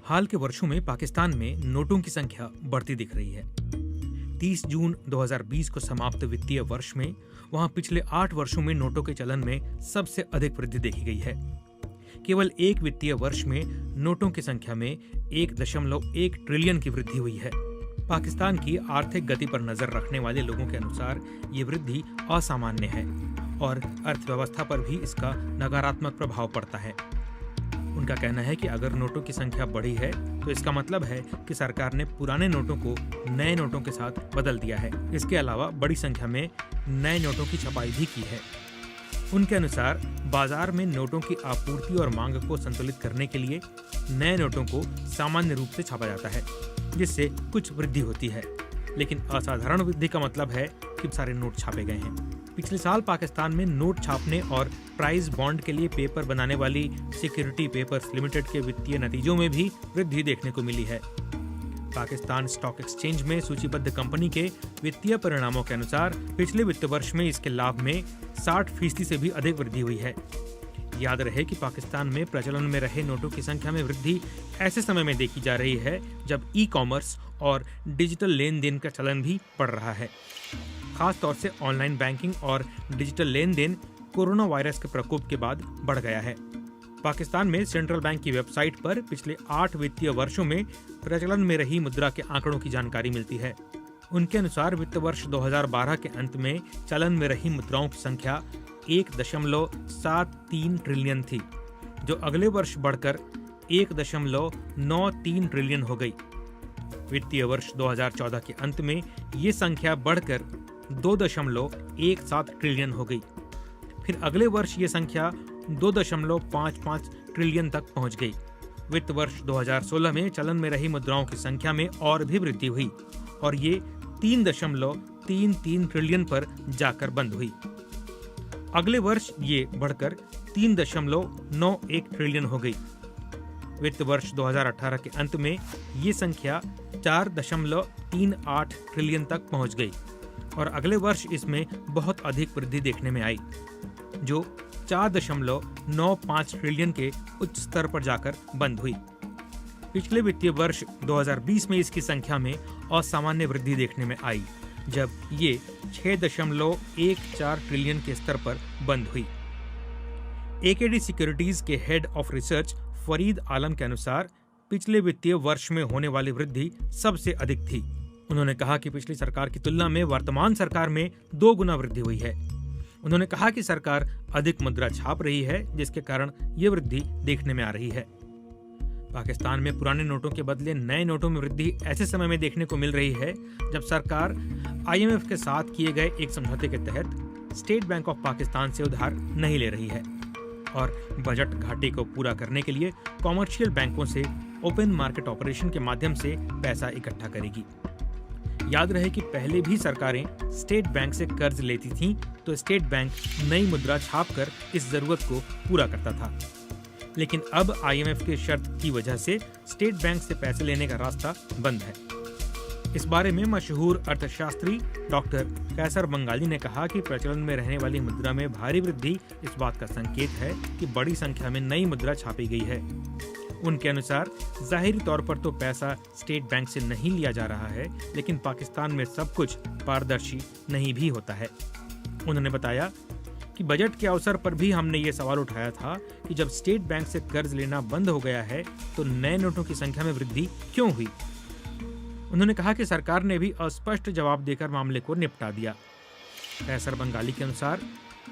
हाल के वर्षों में पाकिस्तान में नोटों की संख्या बढ़ती दिख रही है। 30 जून 2020 को समाप्त वित्तीय वर्ष में वहां पिछले 8 वर्षों में नोटों के चलन में सबसे अधिक वृद्धि देखी गई है। केवल एक वित्तीय वर्ष में नोटों की संख्या में 1.1 ट्रिलियन की वृद्धि हुई है। पाकिस्तान की आर्थिक गति पर नजर रखने वाले लोगों के अनुसार ये वृद्धि असामान्य है और अर्थव्यवस्था पर भी इसका नकारात्मक प्रभाव पड़ता है। उनका कहना है कि अगर नोटों की संख्या बढ़ी है तो इसका मतलब है कि सरकार ने पुराने नोटों को नए नोटों के साथ बदल दिया है। इसके अलावा बड़ी संख्या में नए नोटों की छपाई भी की है। उनके अनुसार बाजार में नोटों की आपूर्ति और मांग को संतुलित करने के लिए नए नोटों को सामान्य रूप से छापा जाता है, जिससे कुछ वृद्धि होती है, लेकिन असाधारण वृद्धि का मतलब है कि सारे नोट छापे गए हैं। पिछले साल पाकिस्तान में नोट छापने और प्राइस बॉन्ड के लिए पेपर बनाने वाली सिक्योरिटी पेपर्स लिमिटेड के वित्तीय नतीजों में भी वृद्धि देखने को मिली है। पाकिस्तान स्टॉक एक्सचेंज में सूचीबद्ध कंपनी के वित्तीय परिणामों के अनुसार पिछले वित्त वर्ष में इसके लाभ में 60% से भी अधिक वृद्धि हुई है। याद रहे कि पाकिस्तान में प्रचलन में रहे नोटों की संख्या में वृद्धि ऐसे समय में देखी जा रही है जब ई-कॉमर्स और डिजिटल लेन देन का चलन भी बढ़ रहा है। खास तौर से ऑनलाइन बैंकिंग और डिजिटल लेन देन कोरोना वायरस के प्रकोप के बाद बढ़ गया है। पाकिस्तान में सेंट्रल बैंक की वेबसाइट पर पिछले 8 वित्तीय वर्षों में प्रचलन में रही मुद्रा के आंकड़ों की जानकारी मिलती है। उनके अनुसार वित्त वर्ष 2012 के अंत में चलन में रही मुद्राओं की संख्या 1.73 ट्रिलियन थी, जो अगले वर्ष बढ़कर 1.93 ट्रिलियन हो गई। वित्तीय वर्ष 2014 के अंत में ये संख्या बढ़कर 2.17 ट्रिलियन हो गई। फिर अगले वर्ष ये संख्या 2.55 ट्रिलियन तक पहुंच गई। वित्त वर्ष 2016 में चलन में रही मुद्राओं की संख्या में और भी वृद्धि हुई और ये 3.33 ट्रिलियन पर जाकर बंद हुई। अगले वर्ष ये बढ़कर 3.91 ट्रिलियन हो गई। वित्त वर्ष 2018 के अंत में ये संख्या 4.38 ट्रिलियन तक पहुंच गई और अगले वर्ष इसमें बहुत अधिक वृद्धि देखने में आई, जो 4.95 ट्रिलियन के उच्च स्तर पर जाकर बंद हुई। पिछले वित्तीय वर्ष 2020 में इसकी संख्या में असामान्य वृद्धि देखने में आई, जब ये 6.14 ट्रिलियन के स्तर पर बंद हुई। एकेडी सिक्योरिटीज के हेड ऑफ रिसर्च फरीद आलम के अनुसार पिछले वित्तीय वर्ष में होने वाली वृद्धि सबसे अधिक थी। उन्होंने कहा कि पिछली सरकार की तुलना में वर्तमान सरकार में 2 गुना वृद्धि हुई है। उन्होंने कहा कि सरकार अधिक मुद्रा छाप रही है, जिसके कारण ये वृद्धि देखने में आ रही है। पाकिस्तान में पुराने नोटों के बदले नए नोटों में वृद्धि ऐसे समय में देखने को मिल रही है जब सरकार IMF के साथ किए गए एक समझौते के तहत स्टेट बैंक ऑफ पाकिस्तान से उधार नहीं ले रही है और बजट घाटे को पूरा करने के लिए कॉमर्शियल बैंकों से ओपन मार्केट ऑपरेशन के माध्यम से पैसा इकट्ठा करेगी। याद रहे कि पहले भी सरकारें स्टेट बैंक से कर्ज लेती थीं, तो स्टेट बैंक नई मुद्रा छापकर इस जरूरत को पूरा करता था। लेकिन अब IMF के शर्त की वजह से स्टेट बैंक से पैसे लेने का रास्ता बंद है। इस बारे में मशहूर अर्थशास्त्री डॉक्टर कैसर बंगाली ने कहा कि प्रचलन में रहने वाली मुद्रा में भारी वृद्धि इस बात का संकेत है कि बड़ी संख्या में नई मुद्रा छापी गई है। उनके अनुसार जाहिरी तौर पर तो पैसा स्टेट बैंक से नहीं लिया जा रहा है, लेकिन पाकिस्तान में सब कुछ पारदर्शी नहीं भी होता है। उन्होंने बताया कि बजट के अवसर पर भी हमने ये सवाल उठाया था कि जब स्टेट बैंक से कर्ज लेना बंद हो गया है तो नए नोटों की संख्या में वृद्धि क्यों हुई। उन्होंने कहा कि सरकार ने भी अस्पष्ट जवाब देकर मामले को निपटा दिया। कैसर बंगाली के अनुसार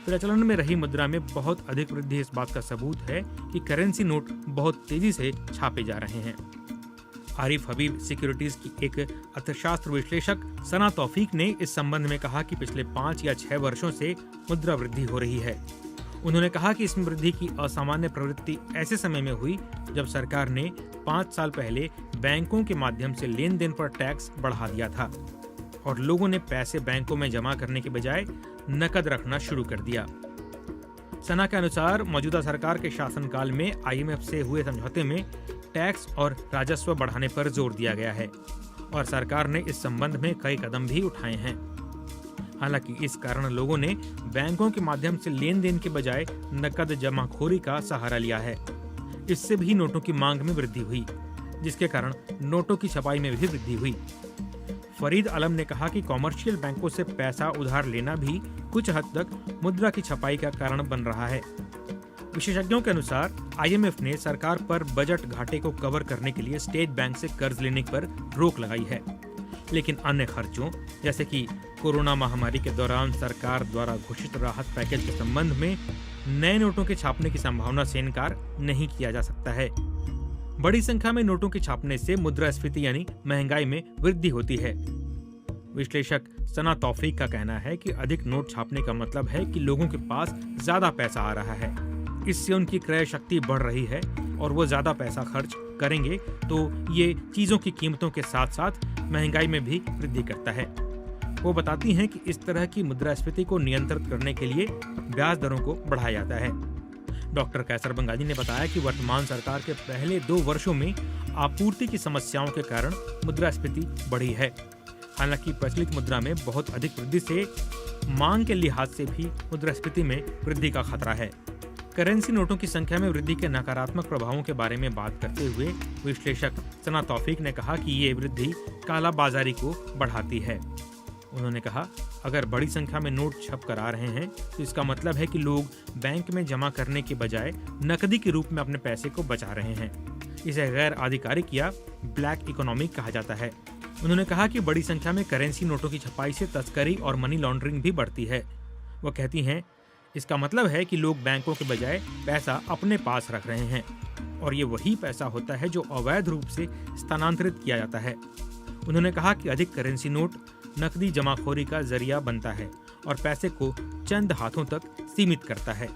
प्रचलन में रही मुद्रा में बहुत अधिक वृद्धि इस बात का सबूत है कि करेंसी नोट बहुत तेजी से छापे जा रहे हैं। आरिफ हबीब सिक्योरिटीज की एक अर्थशास्त्र विश्लेषक सना तौफीक ने इस संबंध में कहा कि पिछले 5 या 6 वर्षों से मुद्रा वृद्धि हो रही है। उन्होंने कहा कि इसमें वृद्धि की असामान्य प्रवृत्ति ऐसे समय में हुई जब सरकार ने 5 साल पहले बैंकों के माध्यम से लेन देन पर टैक्स बढ़ा दिया था और लोगों ने पैसे बैंकों में जमा करने के बजाय नकद रखना शुरू कर दिया। सना के अनुसार मौजूदा सरकार के शासनकाल में IMF से हुए समझौते में टैक्स और राजस्व बढ़ाने पर जोर दिया गया है और सरकार ने इस संबंध में कई कदम भी उठाए हैं। हालांकि इस कारण लोगों ने बैंकों के माध्यम से लेन देन के बजाय नकद जमाखोरी का सहारा लिया है। इससे भी नोटों की मांग में वृद्धि हुई, जिसके कारण नोटों की छपाई में भी वृद्धि हुई। फरीद आलम ने कहा कि कॉमर्शियल बैंकों से पैसा उधार लेना भी कुछ हद तक मुद्रा की छपाई का कारण बन रहा है। विशेषज्ञों के अनुसार आईएमएफ ने सरकार पर बजट घाटे को कवर करने के लिए स्टेट बैंक से कर्ज लेने पर रोक लगाई है, लेकिन अन्य खर्चों जैसे कि कोरोना महामारी के दौरान सरकार द्वारा घोषित राहत पैकेज के संबंध में नए नोटों के छापने की संभावना से इनकार नहीं किया जा सकता है। बड़ी संख्या में नोटों के छापने से मुद्रास्फीति यानी महंगाई में वृद्धि होती है। विश्लेषक सना तौफीक का कहना है कि अधिक नोट छापने का मतलब है कि लोगों के पास ज्यादा पैसा आ रहा है, इससे उनकी क्रय शक्ति बढ़ रही है और वो ज्यादा पैसा खर्च करेंगे तो ये चीजों की कीमतों के साथ साथ महंगाई में भी वृद्धि करता है। वो बताती हैं कि इस तरह की मुद्रास्फीति को नियंत्रित करने के लिए ब्याज दरों को बढ़ाया जाता है। डॉक्टर कैसर बंगाली ने बताया कि वर्तमान सरकार के पहले 2 वर्षों में आपूर्ति की समस्याओं के कारण मुद्रास्फीति बढ़ी है। हालांकि प्रचलित मुद्रा में बहुत अधिक वृद्धि से मांग के लिहाज से भी मुद्रास्फीति में वृद्धि का खतरा है। करेंसी नोटों की संख्या में वृद्धि के नकारात्मक प्रभावों के बारे में बात करते हुए विश्लेषक सना तौफीक ने कहा कि ये वृद्धि काला बाजारी को बढ़ाती है। उन्होंने कहा, अगर बड़ी संख्या में नोट छप कर आ रहे हैं तो इसका मतलब है कि लोग बैंक में जमा करने के बजाय नकदी के रूप में अपने पैसे को बचा रहे हैं। इसे गैर आधिकारिक या ब्लैक इकोनॉमी कहा जाता है। उन्होंने कहा कि बड़ी संख्या में करेंसी नोटों की छपाई से तस्करी और मनी लॉन्ड्रिंग भी बढ़ती है। वो कहती हैं, इसका मतलब है कि लोग बैंकों के बजाय पैसा अपने पास रख रहे हैं और ये वही पैसा होता है जो अवैध रूप से स्थानांतरित किया जाता है। उन्होंने कहा कि अधिक करेंसी नोट नकदी जमाखोरी का जरिया बनता है और पैसे को चंद हाथों तक सीमित करता है।